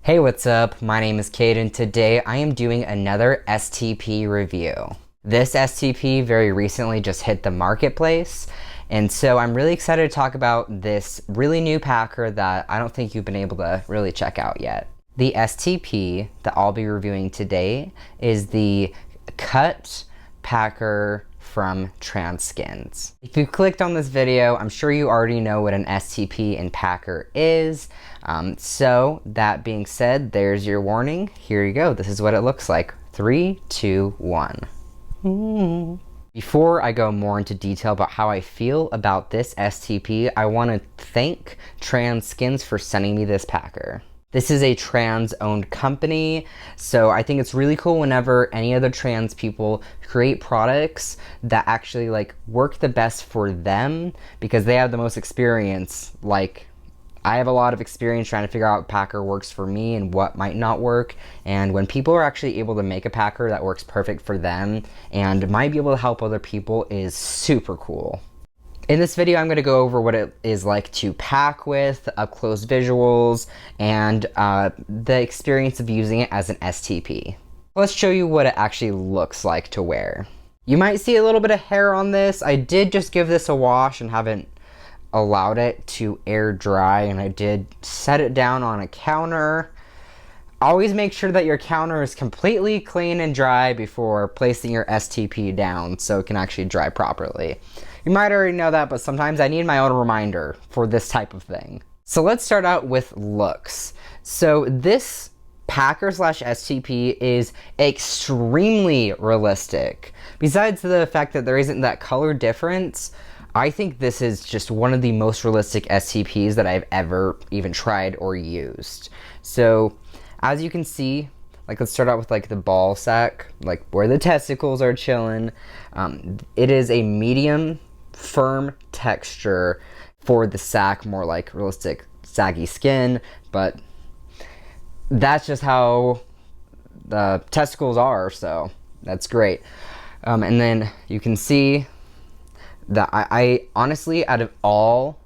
Hey, what's up? My name is Cade and today I am doing another STP review. This STP very recently just hit the marketplace, and so I'm really excited to talk about this really new packer that I don't think you've been able to really check out yet. The STP that I'll be reviewing today is the Cut Packer from Transkins. If you clicked on this video, I'm sure you already know what an STP and packer is. So that being said, there's your warning. Here you go. This is what it looks like. 3, 2, 1. Before I go more into detail about how I feel about this STP, I want to thank Transkins for sending me this packer. This is a trans-owned company, so I think it's really cool whenever any other trans people create products that actually work the best for them because they have the most experience. Like, I have a lot of experience trying to figure out what packer works for me and what might not work, and when people are actually able to make a packer that works perfect for them and might be able to help other people is super cool. In this video, I'm going to go over what it is like to pack with, up-close visuals, and the experience of using it as an STP. Let's show you what it actually looks like to wear. You might see a little bit of hair on this. I did just give this a wash and haven't allowed it to air dry, and I did set it down on a counter. Always make sure that your counter is completely clean and dry before placing your STP down so it can actually dry properly. You might already know that, but sometimes I need my own reminder for this type of thing. So let's start out with looks. So this packer slash STP is extremely realistic. Besides the fact that there isn't that color difference, I think this is just one of the most realistic STPs that I've ever even tried or used. So as you can see, let's start out with the ball sack, where the testicles are chilling. It is a medium firm texture for the sack, more like realistic saggy skin, but that's just how the testicles are, so that's great. And then you can see that I honestly, out of all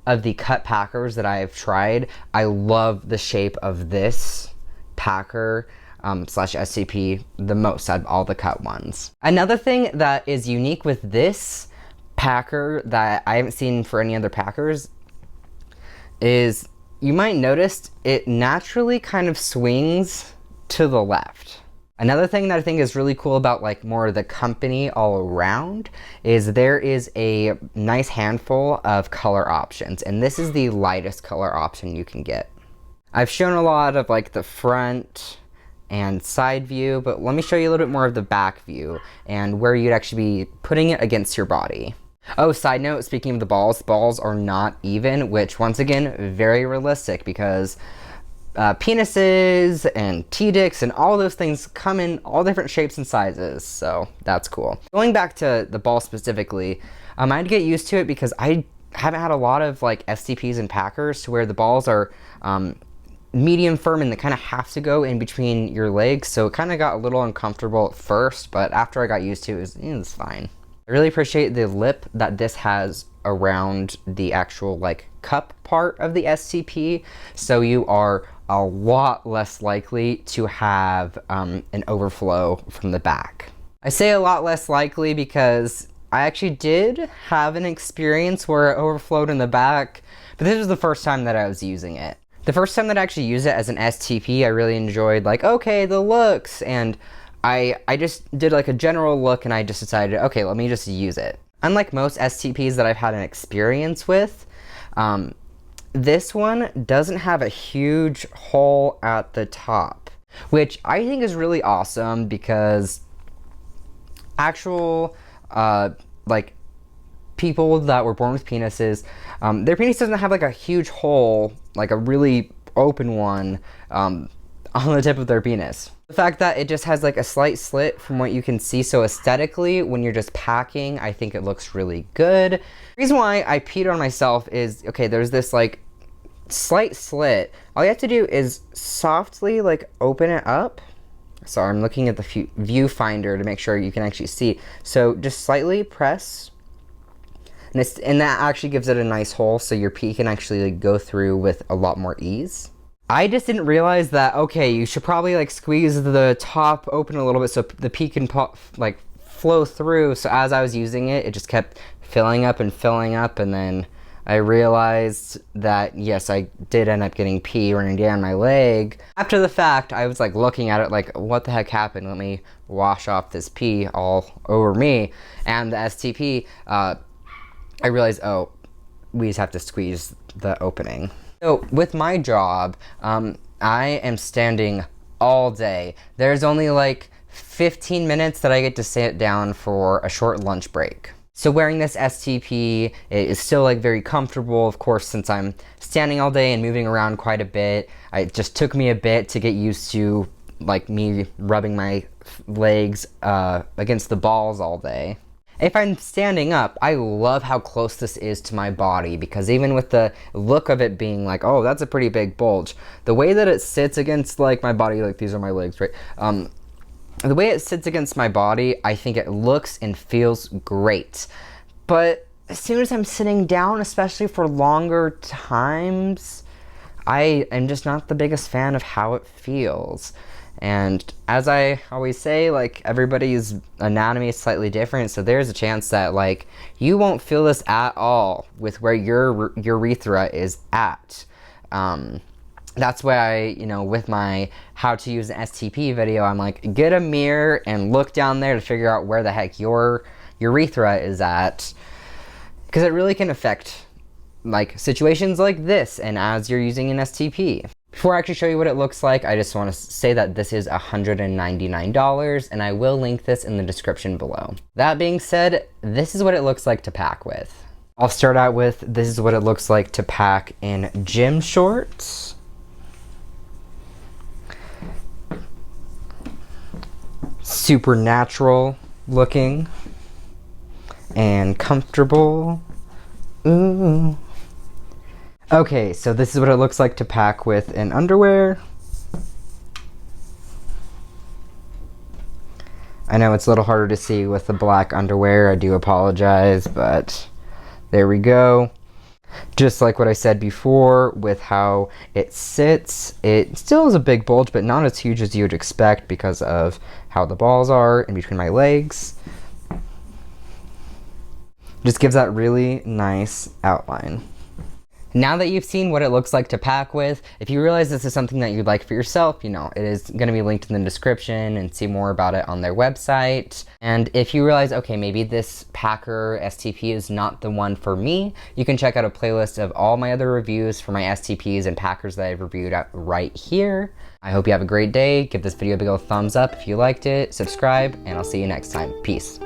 of the cut packers that I have tried, I love the shape of this packer slash STP the most out of all the cut ones. Another thing that is unique with this packer that I haven't seen for any other packers is you might notice it naturally kind of swings to the left. Another thing that I think is really cool about more of the company all around is there is a nice handful of color options, and this is the lightest color option you can get. I've shown a lot of the front and side view, but let me show you a little bit more of the back view and where you'd actually be putting it against your body. Oh, side note, speaking of the balls are not even, which once again, very realistic because penises and T-dicks and all those things come in all different shapes and sizes, so that's cool. Going back to the ball specifically, I had to get used to it because I haven't had a lot of STPs and packers to where the balls are medium firm and they kind of have to go in between your legs, so it kind of got a little uncomfortable at first, but after I got used to it, it was fine. I really appreciate the lip that this has around the actual cup part of the STP, so you are a lot less likely to have an overflow from the back. I say a lot less likely because I actually did have an experience where it overflowed in the back, but this was the first time that I was using it. The first time that I actually used it as an STP, I really enjoyed okay, the looks, and I just did a general look and I just decided, okay, let me just use it. Unlike most STPs that I've had an experience with, this one doesn't have a huge hole at the top, which I think is really awesome because actual people that were born with penises, their penis doesn't have a huge hole, a really open one on the tip of their penis. The fact that it just has a slight slit from what you can see, so aesthetically when you're just packing, I think it looks really good. The reason why I peed on myself is, okay, there's this slight slit. All you have to do is softly open it up. Sorry, I'm looking at the viewfinder to make sure you can actually see. So just slightly press, and that actually gives it a nice hole so your pee can actually go through with a lot more ease. I just didn't realize that, okay, you should probably like squeeze the top open a little bit so the pee can like flow through. So as I was using it, it just kept filling up, and then I realized that, yes, I did end up getting pee running down my leg. After the fact, I was like looking at it like, what the heck happened? Let me wash off this pee all over me. And the STP, I realized, oh, we just have to squeeze the opening. So with my job, I am standing all day. There's only like 15 minutes that I get to sit down for a short lunch break. So wearing this STP is still like very comfortable, of course, since I'm standing all day and moving around quite a bit. It just took me a bit to get used to like me rubbing my legs against the balls all day. If I'm standing up, I love how close this is to my body, because even with the look of it being like, oh, that's a pretty big bulge, the way that it sits against like my body, like these are my legs, right? The way it sits against my body, I think it looks and feels great. But as soon as I'm sitting down, especially for longer times, I am just not the biggest fan of how it feels. And as I always say, like, everybody's anatomy is slightly different, so there's a chance that like you won't feel this at all with where your urethra is at. That's why with my how to use an STP video, I'm like, get a mirror and look down there to figure out where the heck your urethra is at, because it really can affect like situations like this and as you're using an STP. Before I actually show you what it looks like, I just want to say that this is $199, and I will link this in the description below. That being said, this is what it looks like to pack with. I'll start out with, this is what it looks like to pack in gym shorts. Super natural looking and comfortable. Ooh. Okay, so this is what it looks like to pack with in underwear. I know it's a little harder to see with the black underwear, I do apologize, but there we go. Just like what I said before with how it sits, it still is a big bulge, but not as huge as you would expect because of how the balls are in between my legs. Just gives that really nice outline. Now that you've seen what it looks like to pack with, if you realize this is something that you'd like for yourself, it is going to be linked in the description, and see more about it on their website. And if you realize, okay, maybe this packer STP is not the one for me, you can check out a playlist of all my other reviews for my STPs and packers that I've reviewed right here. I hope you have a great day. Give this video a big old thumbs up if you liked it, subscribe, and I'll see you next time. Peace.